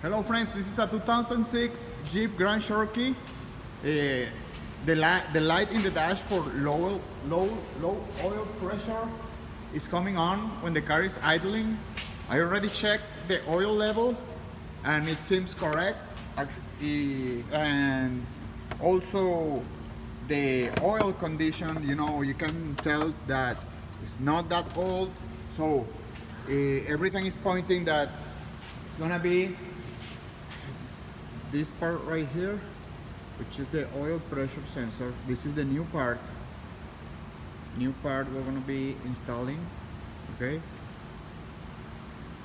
Hello friends, this is a 2006 Jeep Grand Cherokee. The light in the dash for low oil pressure is coming on when the car is idling. I already checked the oil level and it seems correct. And also the oil condition, you can tell that it's not that old. So everything is pointing that it's gonna be this part right here, which is the oil pressure sensor. This is the new part we're gonna be installing. Okay,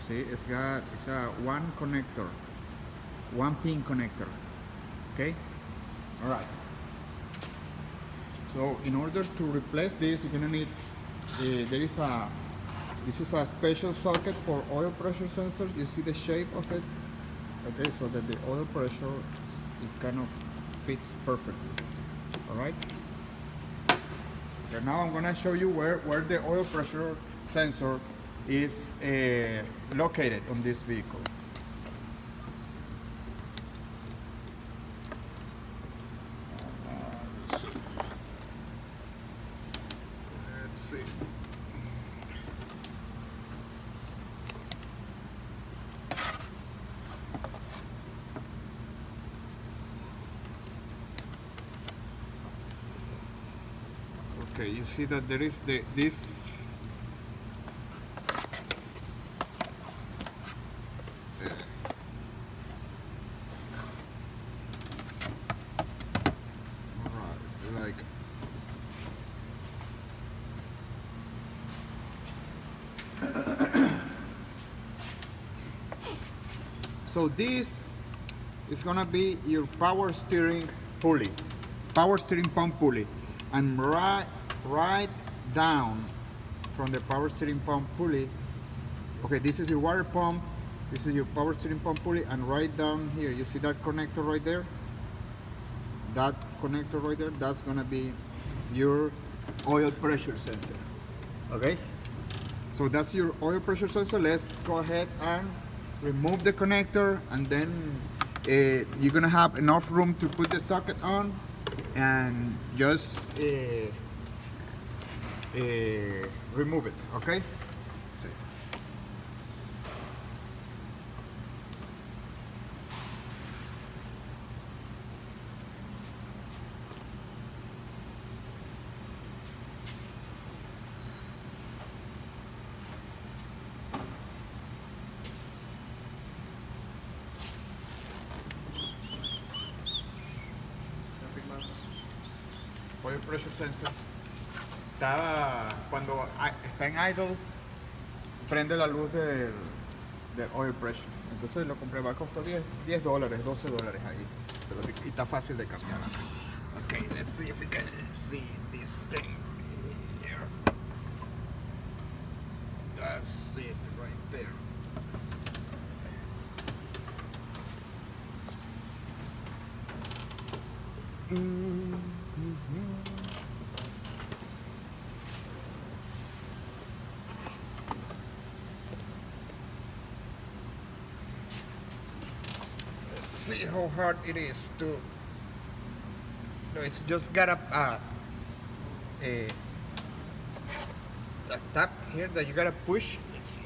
see, it's a one connector, one pin connector. Okay, all right. So in order to replace this, you're gonna need this is a special socket for oil pressure sensors. You see the shape of it. Okay, so that the oil pressure, it kind of fits perfectly. All right. Okay, now I'm gonna show you where the oil pressure sensor is located on this vehicle. Let's see. Okay, you see that there is this alright, like so this is gonna be your power steering pump pulley, and right down from the power steering pump pulley. Okay, this is your water pump, this is your power steering pump pulley, and right down here you see that connector right there, that's gonna be your oil pressure sensor. Okay, so that's your oil pressure sensor. Let's go ahead and remove the connector, and then you're gonna have enough room to put the socket on and just remove it. Okay, let's see. Oil pressure sensor cuando está en idle, prende la luz del oil pressure. Entonces lo compré, va a costar $10, $12 ahí, y está fácil de cambiar. Okay, let's see if we can see this thing here. That's it right there. Let's see how hard it is to. No, it's just got a tap here that you gotta push. Let's see.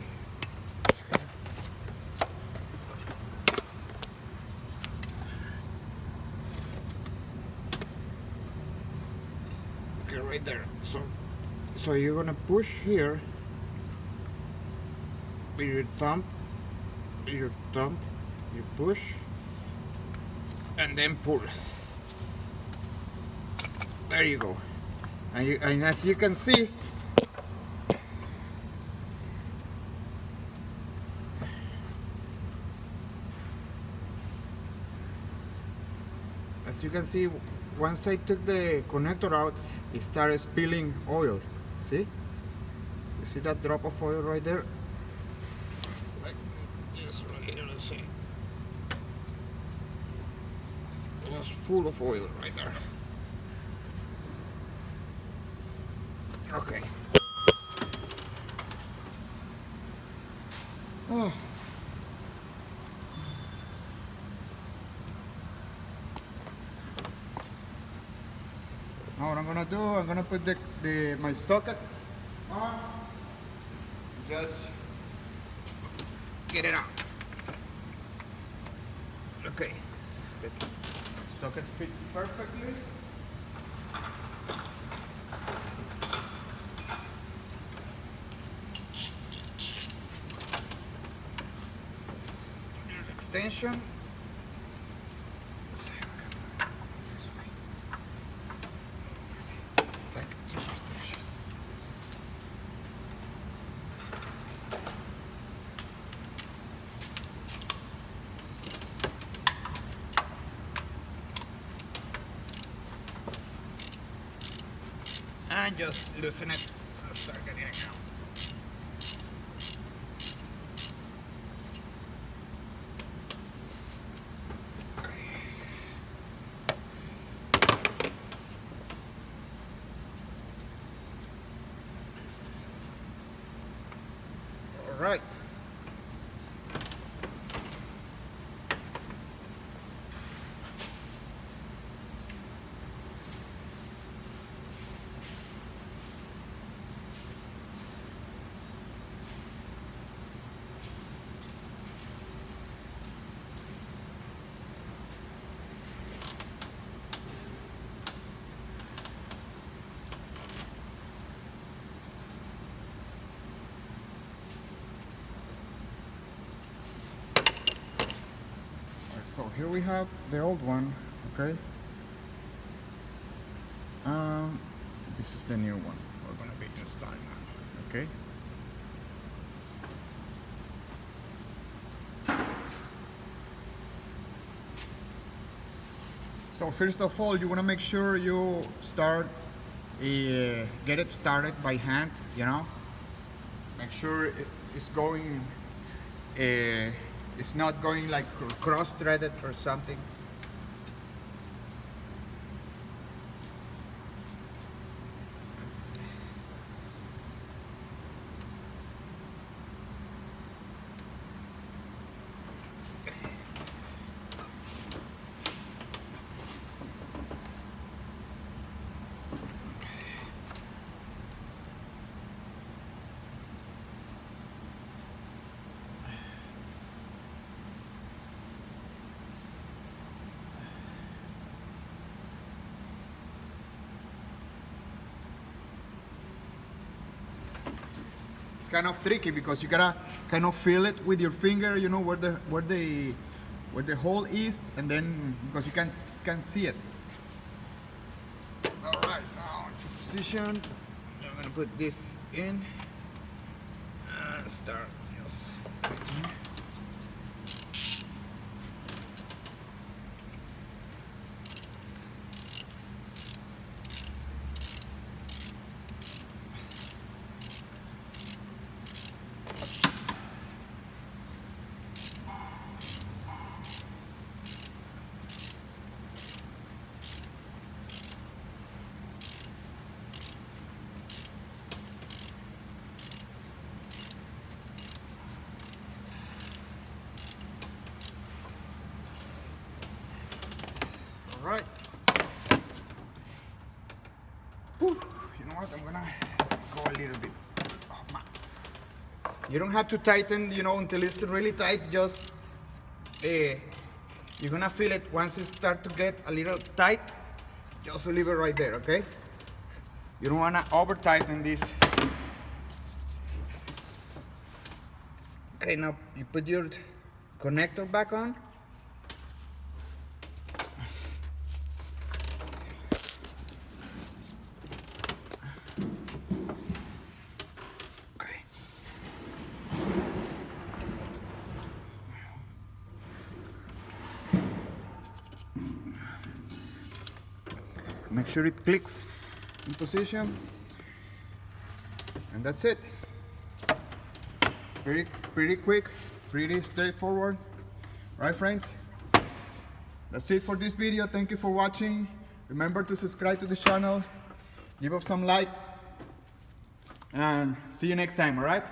Okay, right there. So you're gonna push here with your thumb, you push and then pull. There you go. And as you can see, once I took the connector out, it started spilling oil. See? You see that drop of oil right there? Like this right here, let's see. It was full of oil right there. Okay. Oh. Now what I'm gonna do, I'm gonna put my socket on. Just get it out. Okay, the socket fits perfectly. Extension. And just loosen it. Let's start getting it out. All right. So here we have the old one, okay? This is the new one. We're gonna be installing now, okay? So first of all, you wanna make sure you start, get it started by hand, you know? Make sure it's going, it's not going like cross-threaded or something. It's kind of tricky because you gotta kind of feel it with your finger, you know, where the hole is, and then because you can't see it. All right, now it's in position. I'm gonna put this in and start just right here. All right. Whew. You know what? I'm gonna go a little bit. Oh, man. You don't have to tighten, you know, until it's really tight. Just you're gonna feel it once it starts to get a little tight. Just leave it right there, okay? You don't wanna over tighten this. Okay, now you put your connector back on. Make sure it clicks in position, and that's it. Pretty quick, pretty straightforward, right, friends? That's it for this video. Thank you for watching. Remember to subscribe to the channel, give up some likes, and see you next time. All right?